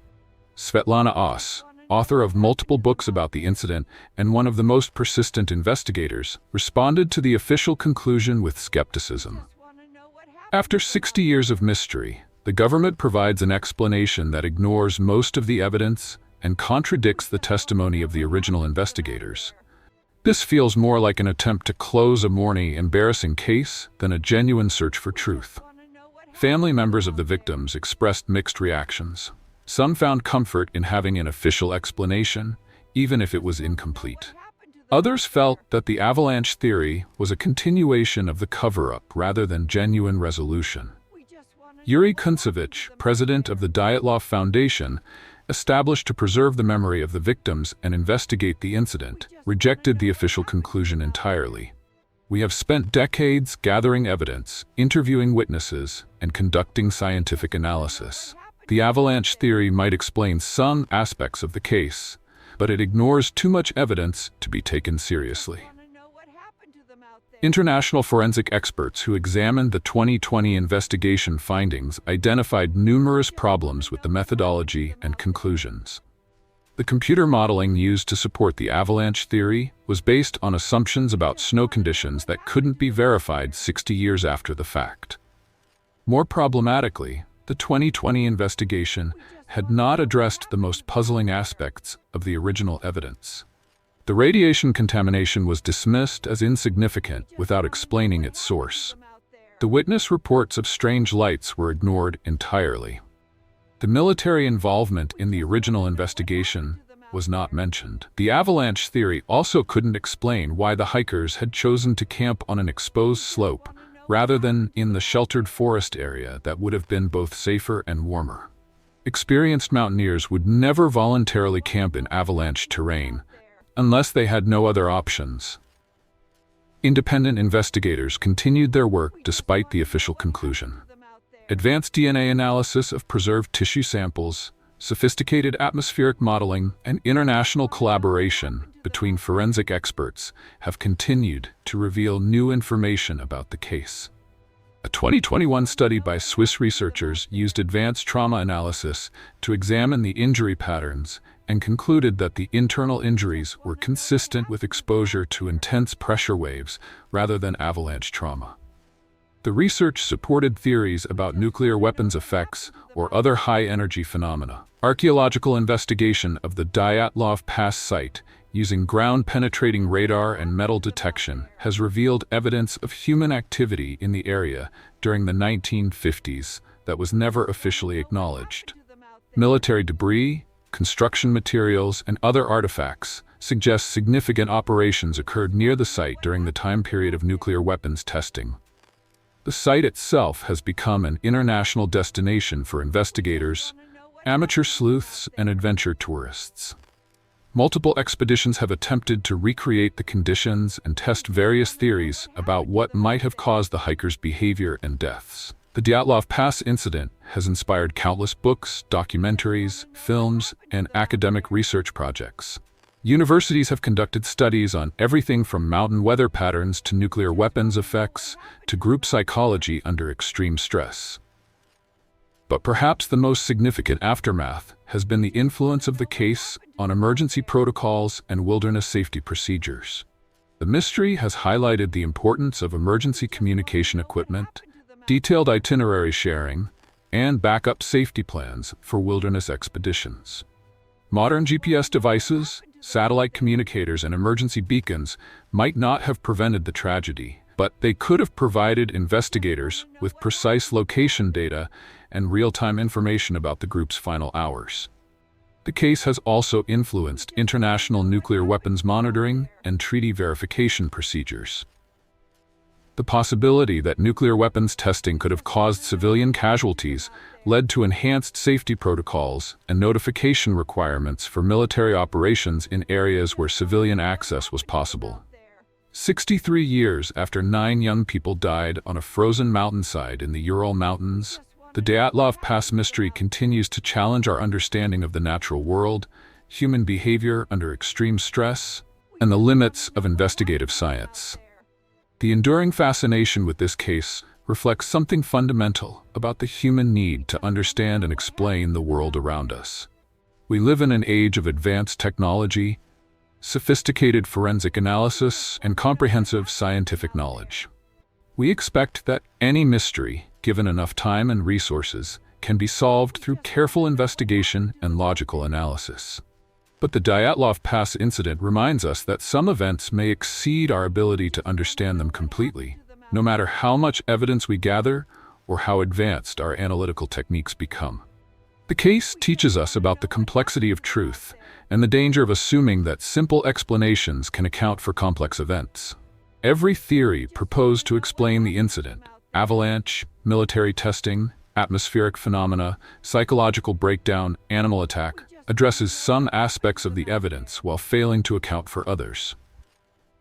Svetlana Oss, author of multiple books about the incident and one of the most persistent investigators, responded to the official conclusion with skepticism. After 60 years of mystery, the government provides an explanation that ignores most of the evidence and contradicts the testimony of the original investigators. This feels more like an attempt to close a morally embarrassing case than a genuine search for truth. Family members of the victims expressed mixed reactions. Some found comfort in having an official explanation, even if it was incomplete. Others felt that the avalanche theory was a continuation of the cover-up rather than genuine resolution. Yuri Kuntsevich, president of the Dyatlov Foundation, established to preserve the memory of the victims and investigate the incident, rejected the official conclusion entirely. "We have spent decades gathering evidence, interviewing witnesses, and conducting scientific analysis. The avalanche theory might explain some aspects of the case, but it ignores too much evidence to be taken seriously." International forensic experts who examined the 2020 investigation findings identified numerous problems with the methodology and conclusions. The computer modeling used to support the avalanche theory was based on assumptions about snow conditions that couldn't be verified 60 years after the fact. More problematically, the 2020 investigation had not addressed the most puzzling aspects of the original evidence. The radiation contamination was dismissed as insignificant without explaining its source. The witness reports of strange lights were ignored entirely. The military involvement in the original investigation was not mentioned. The avalanche theory also couldn't explain why the hikers had chosen to camp on an exposed slope rather than in the sheltered forest area that would have been both safer and warmer. Experienced mountaineers would never voluntarily camp in avalanche terrain unless they had no other options. Independent investigators continued their work despite the official conclusion. Advanced DNA analysis of preserved tissue samples, sophisticated atmospheric modeling, and international collaboration between forensic experts have continued to reveal new information about the case. A 2021 study by Swiss researchers used advanced trauma analysis to examine the injury patterns and concluded that the internal injuries were consistent with exposure to intense pressure waves rather than avalanche trauma. The research supported theories about nuclear weapons effects or other high-energy phenomena. Archaeological investigation of the Dyatlov Pass site using ground-penetrating radar and metal detection has revealed evidence of human activity in the area during the 1950s that was never officially acknowledged. Military debris, construction materials, and other artifacts suggest significant operations occurred near the site during the time period of nuclear weapons testing. The site itself has become an international destination for investigators, amateur sleuths, and adventure tourists. Multiple expeditions have attempted to recreate the conditions and test various theories about what might have caused the hikers' behavior and deaths. The Dyatlov Pass incident has inspired countless books, documentaries, films, and academic research projects. Universities have conducted studies on everything from mountain weather patterns to nuclear weapons effects to group psychology under extreme stress. But perhaps the most significant aftermath has been the influence of the case on emergency protocols and wilderness safety procedures. The mystery has highlighted the importance of emergency communication equipment, detailed itinerary sharing, and backup safety plans for wilderness expeditions. Modern GPS devices, satellite communicators, and emergency beacons might not have prevented the tragedy, but they could have provided investigators with precise location data and real-time information about the group's final hours. The case has also influenced international nuclear weapons monitoring and treaty verification procedures. The possibility that nuclear weapons testing could have caused civilian casualties led to enhanced safety protocols and notification requirements for military operations in areas where civilian access was possible. 63 years after 9 young people died on a frozen mountainside in the Ural Mountains, the Dyatlov Pass mystery continues to challenge our understanding of the natural world, human behavior under extreme stress, and the limits of investigative science. The enduring fascination with this case reflects something fundamental about the human need to understand and explain the world around us. We live in an age of advanced technology, sophisticated forensic analysis, and comprehensive scientific knowledge. We expect that any mystery, given enough time and resources, can be solved through careful investigation and logical analysis. But the Dyatlov Pass incident reminds us that some events may exceed our ability to understand them completely, no matter how much evidence we gather or how advanced our analytical techniques become. The case teaches us about the complexity of truth and the danger of assuming that simple explanations can account for complex events. Every theory proposed to explain the incident, avalanche, military testing, atmospheric phenomena, psychological breakdown, animal attack, addresses some aspects of the evidence while failing to account for others.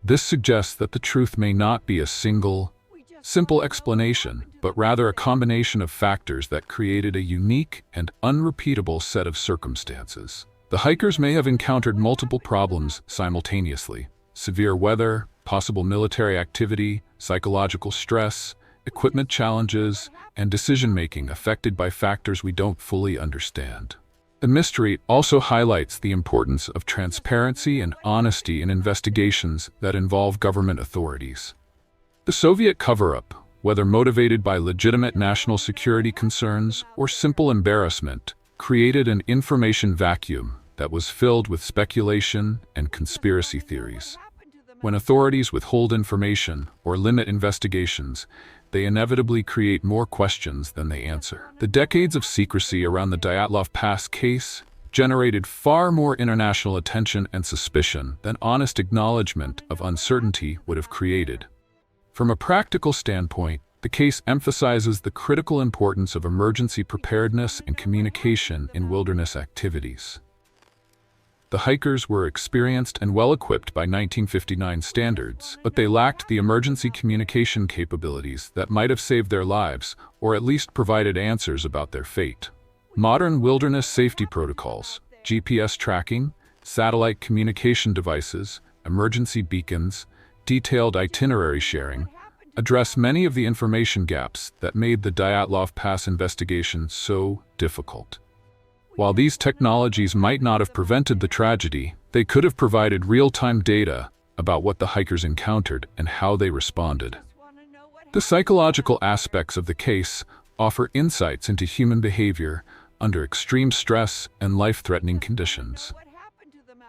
This suggests that the truth may not be a single, simple explanation, but rather a combination of factors that created a unique and unrepeatable set of circumstances. The hikers may have encountered multiple problems simultaneously: severe weather, possible military activity, psychological stress, equipment challenges, and decision-making affected by factors we don't fully understand. The mystery also highlights the importance of transparency and honesty in investigations that involve government authorities. The Soviet cover-up, whether motivated by legitimate national security concerns or simple embarrassment, created an information vacuum that was filled with speculation and conspiracy theories. When authorities withhold information or limit investigations, they inevitably create more questions than they answer. The decades of secrecy around the Dyatlov Pass case generated far more international attention and suspicion than honest acknowledgement of uncertainty would have created. From a practical standpoint, the case emphasizes the critical importance of emergency preparedness and communication in wilderness activities. The hikers were experienced and well-equipped by 1959 standards, but they lacked the emergency communication capabilities that might have saved their lives, or at least provided answers about their fate. Modern wilderness safety protocols, GPS tracking, satellite communication devices, emergency beacons, detailed itinerary sharing, address many of the information gaps that made the Dyatlov Pass investigation so difficult. While these technologies might not have prevented the tragedy, they could have provided real-time data about what the hikers encountered and how they responded. The psychological aspects of the case offer insights into human behavior under extreme stress and life-threatening conditions.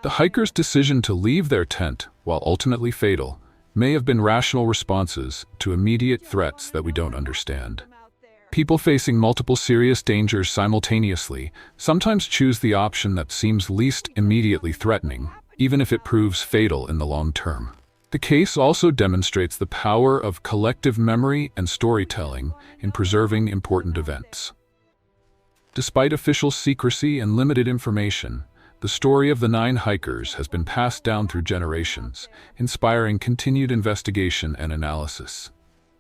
The hikers' decision to leave their tent, while ultimately fatal, may have been rational responses to immediate threats that we don't understand. People facing multiple serious dangers simultaneously sometimes choose the option that seems least immediately threatening, even if it proves fatal in the long term. The case also demonstrates the power of collective memory and storytelling in preserving important events. Despite official secrecy and limited information, the story of the 9 hikers has been passed down through generations, inspiring continued investigation and analysis.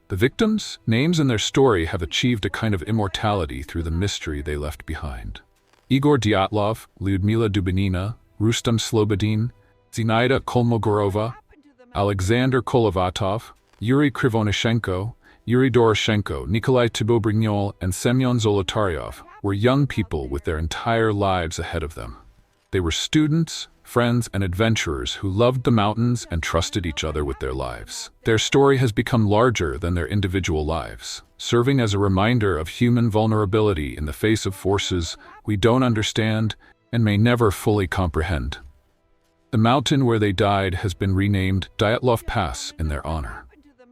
The victims' names and their story have achieved a kind of immortality through the mystery they left behind. Igor Dyatlov, Lyudmila Dubinina, Rustam Slobodin, Zinaida Kolmogorova, Alexander Kolovatov, Yuri Krivonishenko, Yuri Doroshenko, Nikolai Thibault-Brignol, and Semyon Zolotaryov were young people with their entire lives ahead of them. They were students, friends, and adventurers who loved the mountains and trusted each other with their lives. Their story has become larger than their individual lives, serving as a reminder of human vulnerability in the face of forces we don't understand and may never fully comprehend. The mountain where they died has been renamed Dyatlov Pass in their honor.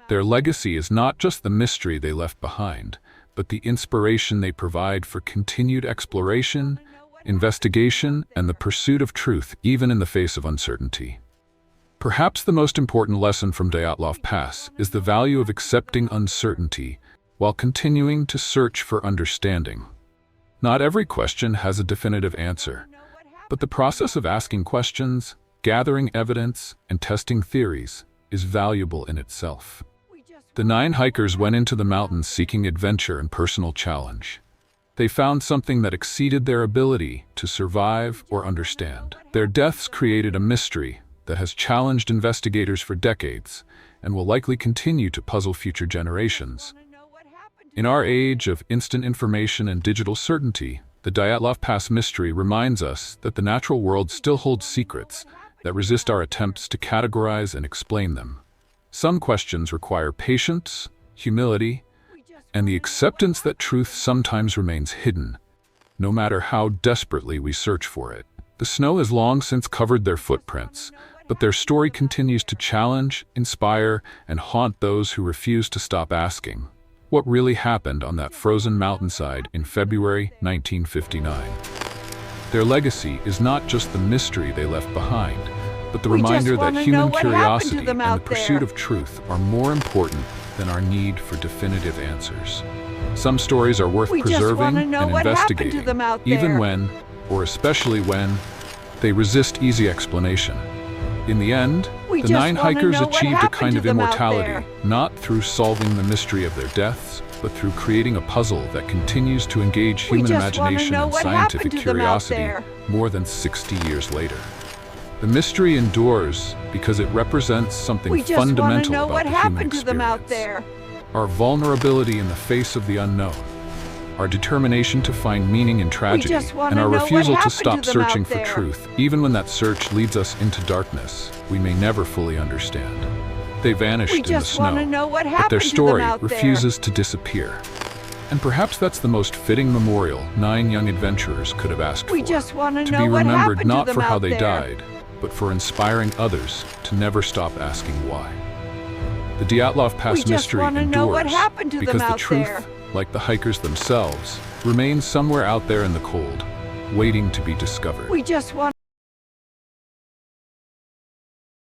Their legacy is not just the mystery they left behind, but the inspiration they provide for continued exploration, investigation, and the pursuit of truth, even in the face of uncertainty. Perhaps the most important lesson from Dyatlov Pass is the value of accepting uncertainty while continuing to search for understanding. Not every question has a definitive answer, but the process of asking questions, gathering evidence, and testing theories is valuable in itself. The 9 hikers went into the mountains seeking adventure and personal challenge. They found something that exceeded their ability to survive or understand. Their deaths created a mystery that has challenged investigators for decades and will likely continue to puzzle future generations. In our age of instant information and digital certainty, the Dyatlov Pass mystery reminds us that the natural world still holds secrets that resist our attempts to categorize and explain them. Some questions require patience, humility, and the acceptance that truth sometimes remains hidden, no matter how desperately we search for it. The snow has long since covered their footprints, but their story continues to challenge, inspire, and haunt those who refuse to stop asking what really happened on that frozen mountainside in February 1959. Their legacy is not just the mystery they left behind, but the reminder that human curiosity and the pursuit of truth are more important than our need for definitive answers. Some stories are worth preserving and investigating, even when, or especially when, they resist easy explanation. In the end, the 9 hikers achieved a kind of immortality, not through solving the mystery of their deaths, but through creating a puzzle that continues to engage human imagination and scientific curiosity more than 60 years later. The mystery endures because it represents something fundamental about what the happened human to them out experience. there. Our vulnerability in the face of the unknown, our determination to find meaning in tragedy, and our refusal to stop searching for truth, even when that search leads us into darkness we may never fully understand. They vanished in the snow, but their story refuses to disappear. And perhaps that's the most fitting memorial 9 young adventurers could have asked for. To be remembered not for how they died, but for inspiring others to never stop asking why. The Dyatlov Pass mystery endures because the truth, like the hikers themselves, remains somewhere out there in the cold, waiting to be discovered.